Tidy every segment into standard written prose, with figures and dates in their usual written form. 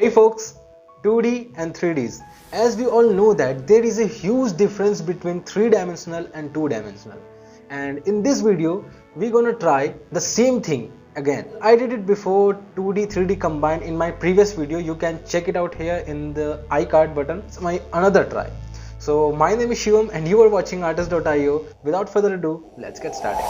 Hey folks, 2D and 3Ds. As we all know that there is a huge difference between 3-dimensional and 2-dimensional. And in this video, we're gonna try the same thing again. I did it before 2D, 3D combined in my previous video. You can check it out here in the iCard button. It's my another try. So my name is Shivam and you are watching Artist.io. Without further ado, let's get started.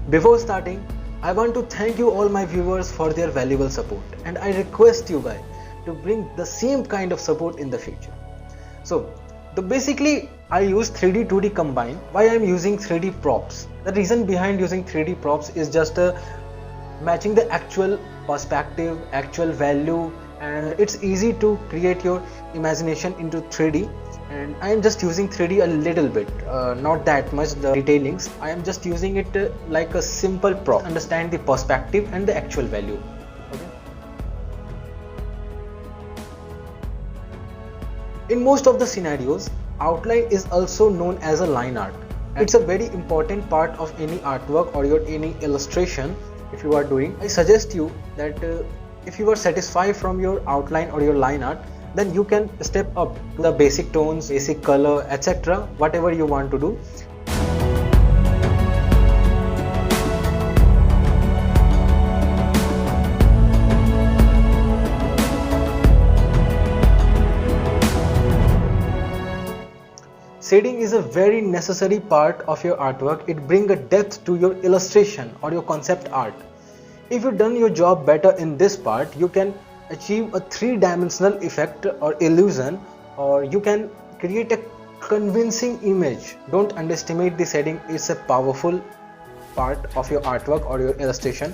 Before starting, I want to thank you all my viewers for their valuable support, and I request you guys to bring the same kind of support in the future. So basically I use 3D 2D combined. Why I'm using 3D props? The reason behind using 3D props is just matching the actual perspective, actual value, and it's easy to create your imagination into 3D. And I am just using 3D a little bit, not that much the detailings. I am just using it like a simple prop, understand the perspective and the actual value. Okay. In most of the scenarios, outline is also known as a line art. It's a very important part of any artwork or any illustration if you are doing. I suggest you that if you are satisfied from your outline or your line art, then you can step up to the basic tones, basic color, etc. whatever you want to do. Shading is a very necessary part of your artwork. It brings a depth to your illustration or your concept art. If you've done your job better in this part, you can achieve a 3-dimensional effect or illusion, or you can create a convincing image. Don't underestimate the shading. It's a powerful part of your artwork or your illustration.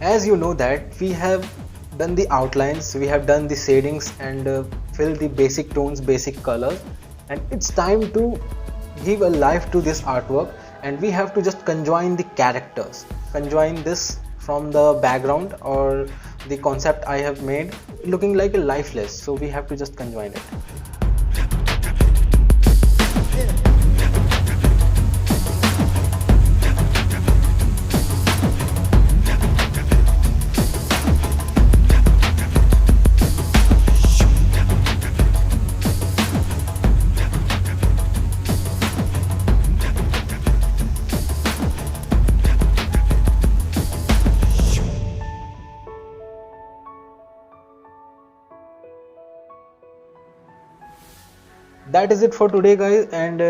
As you know that we have done the outlines, we have done the shadings and filled the basic tones, basic colors, and it's time to give a life to this artwork, and we have to just conjoin the characters, conjoin this from the background or the concept I have made looking like a lifeless, so we have to just conjoin it. That is it for today guys, and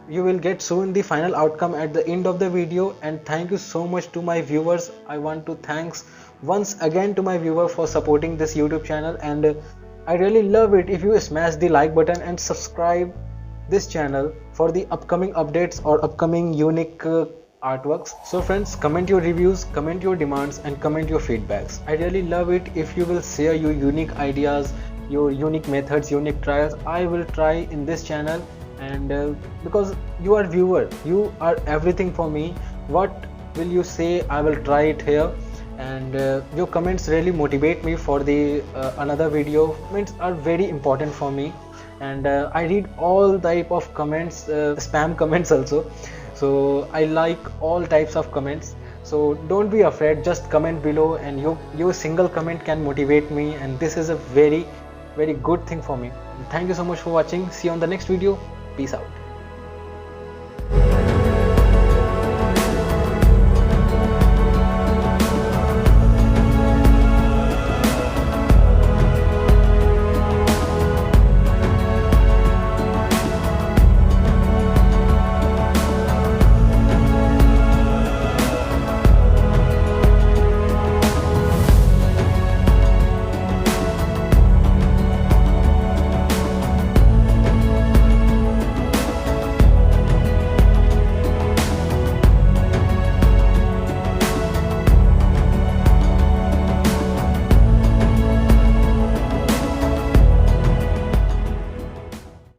you will get soon the final outcome at the end of the video. And thank you so much to my viewers. I want to thanks once again to my viewer for supporting this YouTube channel, and I really love it if you smash the like button and subscribe this channel for the upcoming updates or upcoming unique artworks. So friends, comment your reviews, comment your demands, and comment your feedbacks. I really love it if you will share your unique ideas, your unique methods, unique tries. I will try in this channel, and because you are viewer, you are everything for me. What will you say? I will try it here, and your comments really motivate me for the another video. Comments are very important for me, and I read all type of comments, spam comments also, so I like all types of comments. So don't be afraid, just comment below, and your single comment can motivate me, and this is a very good thing for me. Thank you so much for watching. See you on the next video. Peace out.